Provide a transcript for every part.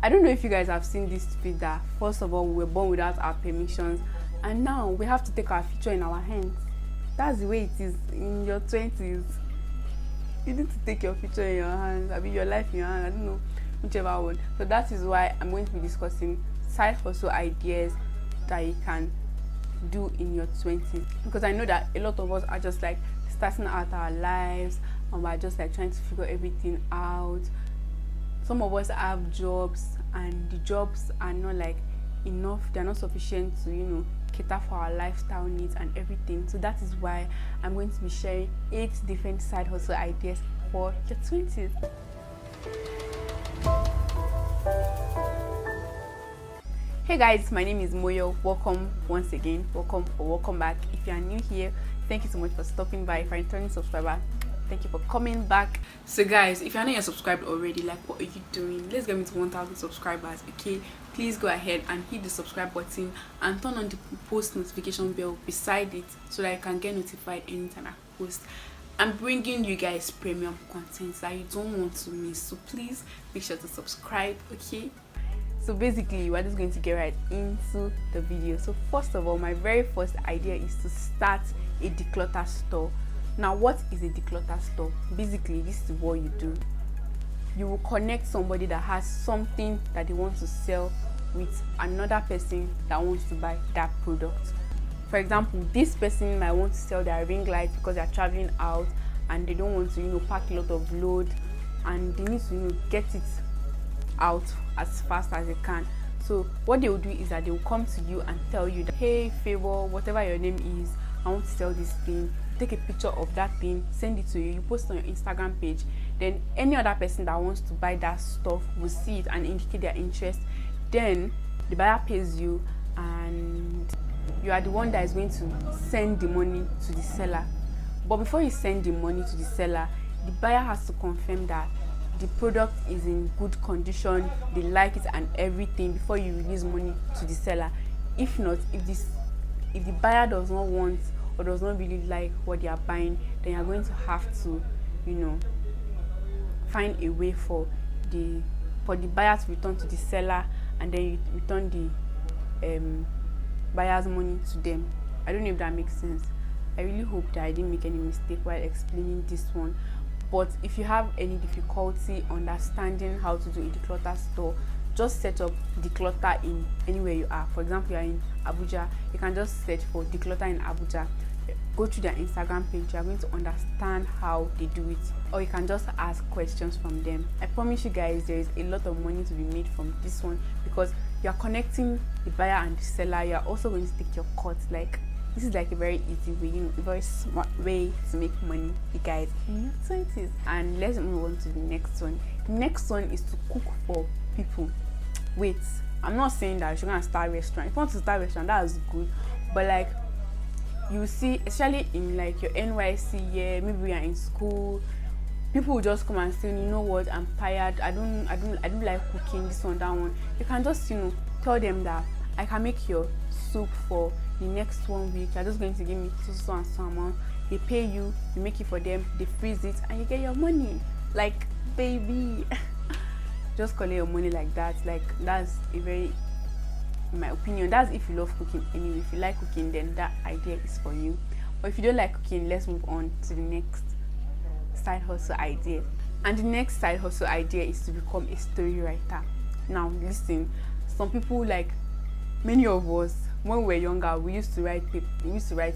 I don't know if you guys have seen this tweet that first of all we were born without our permissions, and now we have to take our future in our hands. That's the way it is in your 20s. You need to take your future in your hands. I mean, your life in your hands. I don't know, whichever one. So that is why I'm going to be discussing side hustle ideas that you can do in your 20s, because I know that a lot of us are just like starting out our lives and we're just like trying to figure everything out. Some of us have jobs and the jobs are not like enough, they're not sufficient to cater for our lifestyle needs and everything. So that is why I'm going to be sharing 8 different side hustle ideas for your 20s. Hey guys, my name is Moyo. Welcome once again. Welcome back. If you are new here, thank you so much for stopping by. If you're a returning subscriber, thank you for coming back. So guys, if you're not yet subscribed already, like, what are you doing? Let's get me to 1,000 subscribers. Okay, please go ahead and hit the subscribe button and turn on the post notification bell beside it so that you can get notified anytime I post. I'm bringing you guys premium content that you don't want to miss, so please make sure to subscribe. Okay, so basically we're just going to get right into the video. So first of all, my very first idea is to start a declutter store. Now, what is a declutter store? Basically, this is what you do. You will connect somebody that has something that they want to sell with another person that wants to buy that product. For example, this person might want to sell their ring light because they are traveling out and they don't want to pack a lot of load, and they need to get it out as fast as they can. So what they will do is that they will come to you and tell you that, hey Favor, whatever your name is, I want to sell this thing. Take a picture of that thing, send it to you, you post on your Instagram page. Then any other person that wants to buy that stuff will see it and indicate their interest. Then the buyer pays you and you are the one that is going to send the money to the seller. But before you send the money to the seller, the buyer has to confirm that the product is in good condition, they like it and everything before you release money to the seller. If not, if the buyer does not want or does not really like what they are buying, then you're going to have to find a way for the buyer to return to the seller, and then you return the buyer's money to them. I don't know if that makes sense. I really hope that I didn't make any mistake while explaining this one. But if you have any difficulty understanding how to do a declutter store, just set up declutter in anywhere you are. For example, you are in Abuja, you can just search for declutter in Abuja. Go to their Instagram page, you are going to understand how they do it, or you can just ask questions from them. I promise you guys, there is a lot of money to be made from this one, because you are connecting the buyer and the seller. You are also going to take your cut. Like, this is like a very easy way, a very smart way to make money, you guys, in your 20s. And let's move on to the next one. The next one is to cook for people. Wait, I'm not saying that you're gonna start a restaurant. If you want to start a restaurant, that is good, but like, you see, especially in like your NYC year, maybe we are in school, people will just come and say, you know what, I'm tired, I don't like cooking, this one, that one. You can just tell them that I can make your soup for the next 1 week, you're just going to give me so and so amount. They pay you, you make it for them, they freeze it, and you get your money. Like, baby, just collect your money like that. Like, that's a very, in my opinion, that's if you love cooking anyway. If you like cooking, then that idea is for you. But if you don't like cooking, let's move on to the next side hustle idea. And the next side hustle idea is to become a story writer. Now listen, some people, like many of us, when we were younger, we used to write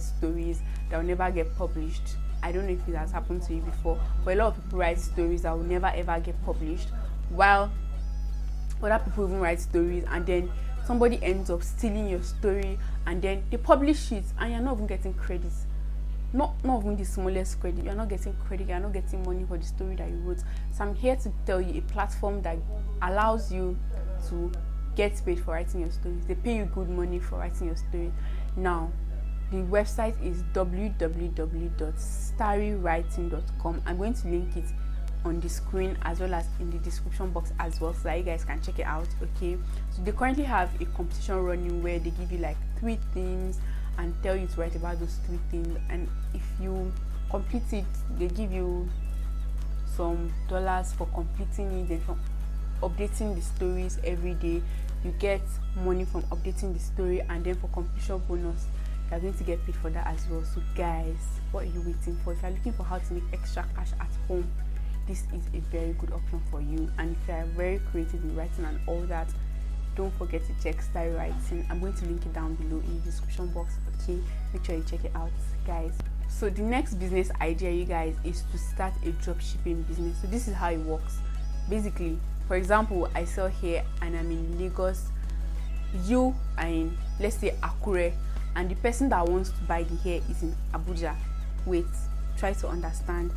stories that will never get published. I don't know if it has happened to you before, but a lot of people write stories that will never ever get published, while other people even write stories and then somebody ends up stealing your story and then they publish it and you're not even getting credit. Not even the smallest credit. You're not getting credit, you're not getting money for the story that you wrote. So I'm here to tell you a platform that allows you to get paid for writing your stories. They pay you good money for writing your story. Now, the website is www.starrywriting.com. I'm going to link it on the screen as well as in the description box as well, so that you guys can check it out. Okay, so they currently have a competition running where they give you like 3 themes and tell you to write about those 3 themes, and if you complete it, they give you some dollars for completing it. Then updating the stories every day, you get money from updating the story, and then for completion bonus you're going to get paid for that as well. So guys, what are you waiting for? If you're looking for how to make extra cash at home, this is a very good option for you. And if you are very creative in writing and all that, don't forget to check Style Writing. I'm going to link it down below in the description box. Okay, make sure you check it out, guys. So the next business idea, you guys, is to start a drop shipping business. So this is how it works. Basically, for example, I sell hair and I'm in Lagos, you are in, let's say, Akure, and the person that wants to buy the hair is in Abuja. Wait, try to understand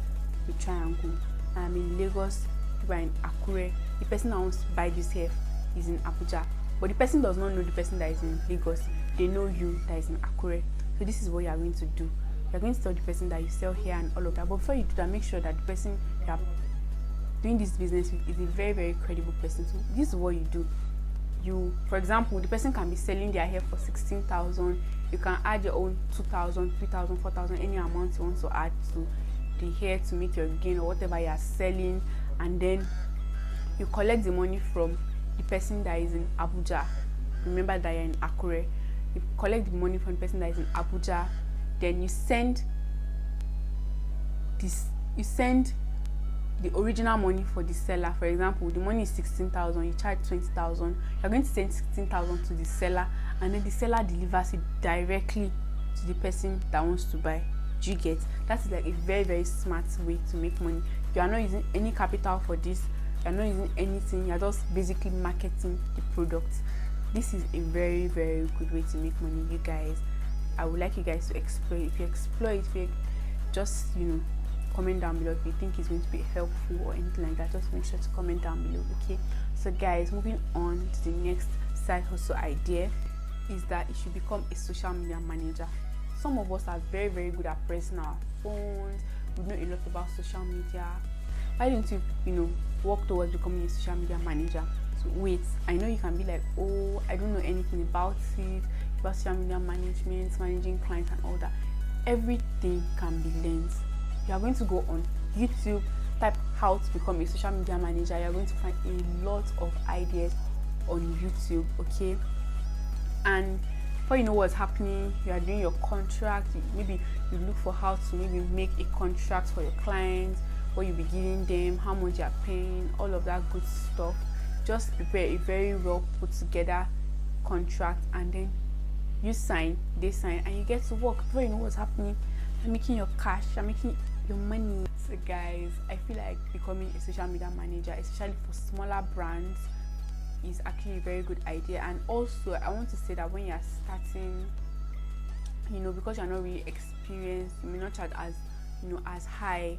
the triangle. I'm in Lagos, you are in Akure. The person that wants to buy this hair is in Abuja, but the person does not know the person that is in Lagos. They know you that is in Akure. So this is what you are going to do. You are going to tell the person that you sell hair and all of that, but before you do that, make sure that the person you are doing this business with is a very, very credible person. So this is what you do. You, for example, the person can be selling their hair for 16,000. You can add your own 2,000, 3,000, 4,000, any amount you want to add to the hair to make your gain or whatever you are selling, and then you collect the money from the person that is in Abuja. Remember that you're in Akure. You collect the money from the person that is in Abuja, then you send the original money for the seller. For example, the money is 16,000, you charge 20,000. You're going to send 16,000 to the seller, and then the seller delivers it directly to the person that wants to buy. Do you get? That's like a very, very smart way to make money. You are not using any capital for this. You are not using anything. You are just basically marketing the product. This is a very, very good way to make money, you guys. I would like you guys to explore it. If you explore it, if you just, comment down below if you think it's going to be helpful or anything like that. Just make sure to comment down below. Okay, so guys, moving on to the next side hustle idea is that it should become a social media manager. Some of us are very, very good at pressing our phones. We know a lot about social media. Why don't you work towards becoming a social media manager? So wait, I know you can be like, oh, I don't know anything about it, about social media management, managing clients and all that. Everything can be learned. You are going to go on YouTube, type how to become a social media manager. You are going to find a lot of ideas on YouTube, okay? And before you know what's happening, you are doing your contract. Maybe you look for how to maybe make a contract for your clients, what you'll be giving them, how much you are paying, all of that good stuff. Just prepare a very well put together contract, and then you sign, they sign, and you get to work. Before you know what's happening, you're making your cash, you're making your money. So guys, I feel like becoming a social media manager, especially for smaller brands, is actually a very good idea. And also, I want to say that when you're starting, because you're not really experienced, you may not charge as high.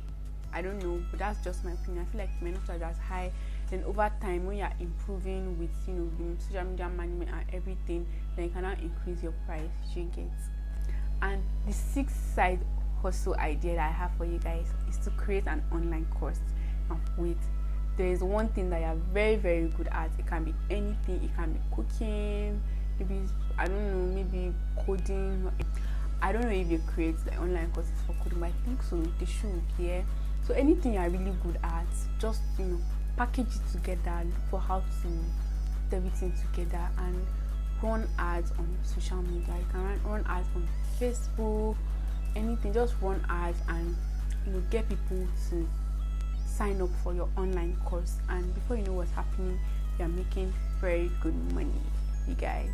I don't know, but that's just my opinion. I feel like you may not charge as high. Then over time, when you're improving with the social media management and everything, then you can now increase your price. You get. And the sixth side hustle idea that I have for you guys is to create an online course. Now wait, there is one thing that you're very, very good at. It can be anything. It can be cooking, maybe, I don't know, maybe coding. I don't know if you create the online courses for coding, but I think so. They should, yeah. So anything you're really good at, just package it together, look for how to put everything together and run ads on social media. You can run ads on Facebook, anything. Just run ads and get people to sign up for your online course, and before you know what's happening, you're making very good money, you guys.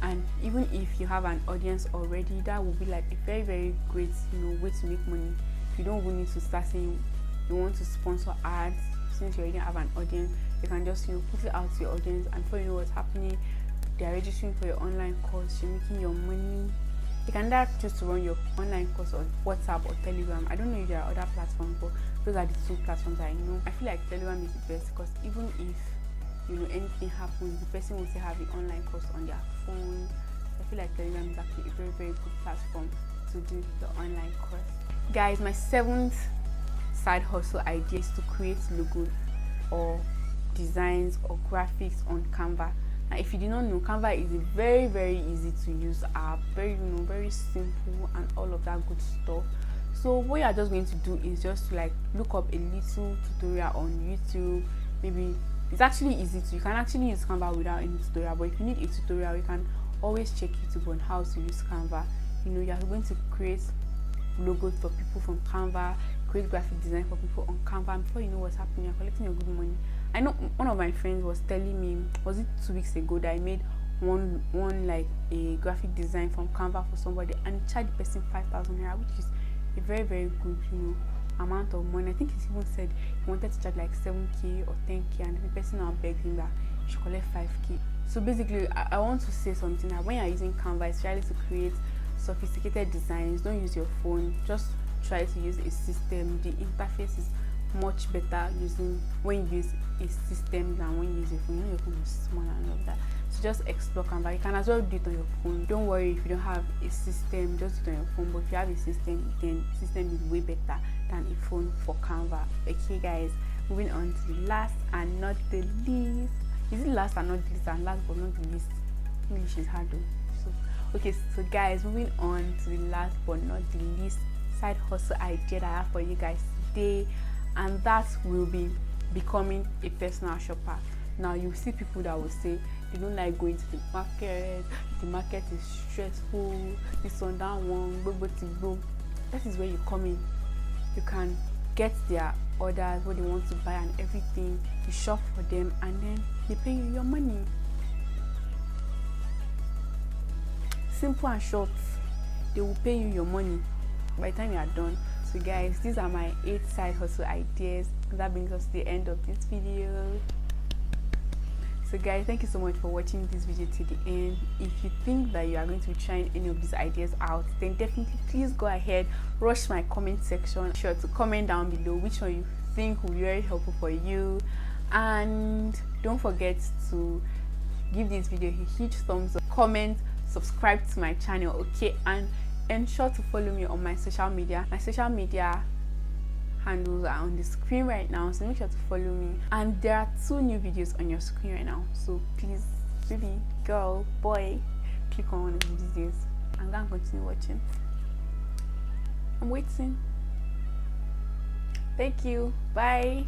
And even if you have an audience already, that will be like a very, very great way to make money. You don't even need to start saying you want to sponsor ads. Since you already have an audience, you can just put it out to your audience, and before you know what's happening, they are registering for your online course. You're making your money. You can choose to run your online course on WhatsApp or Telegram. I don't know if there are other platforms, but those are the two platforms I know. I feel like Telegram is the best because even if anything happens, the person will still have the online course on their phone. I feel like Telegram is actually a very, very good platform to do the online course. Guys, my seventh side hustle idea is to create logos or designs or graphics on Canva. Now, if you do not know, Canva is a very, very easy to use app, very very simple and all of that good stuff. So what you are just going to do is just to look up a little tutorial on YouTube, maybe It's actually easy to, you can actually use Canva without any tutorial, but if you need a tutorial, you can always check YouTube on how to use Canva. You know, you're going to create logos for people from Canva, create graphic design for people on Canva, and before you know what's happening, you're collecting your good money. I know one of my friends was telling me, was it 2 weeks ago, that I made one like a graphic design from Canva for somebody, and charged the person 5,000 naira, which is a very, very good, you know, amount of money. I think he even said he wanted to charge like 7k or 10k, and the person now begged him that he should collect 5k. So basically, I want to say something, that when you're using Canva, especially to create sophisticated designs, don't use your phone. Just try to use a system. The interface is much better using when you use a system than when you use your phone. You know, your phone is small and all of that. So just explore Canva. You can as well do it on your phone. Don't worry if you don't have a system, just do it on your phone. But if you have a system, then system is way better than a phone for Canva. Okay guys, moving on to the last and not the least. Is it last and not the least, and last but not the least? English is hard though. So okay, so guys, moving on to the last but not the least side hustle idea that I have for you guys today, and that will be becoming a personal shopper. Now you see people that will say they don't like going to the market is stressful, this one, that one, go. That is where you come in. You can get their orders, what they want to buy and everything. You shop for them and then they pay you your money. Simple and short. They will pay you your money by the time you are done. So guys, these are my 8 side hustle ideas. That brings us to the end of this video. So guys, thank you so much for watching this video to the end. If you think that you are going to be trying any of these ideas out, then definitely please go ahead, rush my comment section. Be sure to comment down below which one you think will be very helpful for you, and don't forget to give this video a huge thumbs up, comment, subscribe to my channel, okay, and ensure to follow me on my social media. My social media handles are on the screen right now, so make sure to follow me. And there are 2 new videos on your screen right now, so please, baby, girl, boy, click on one of these videos and go and continue watching. I'm waiting. Thank you. Bye.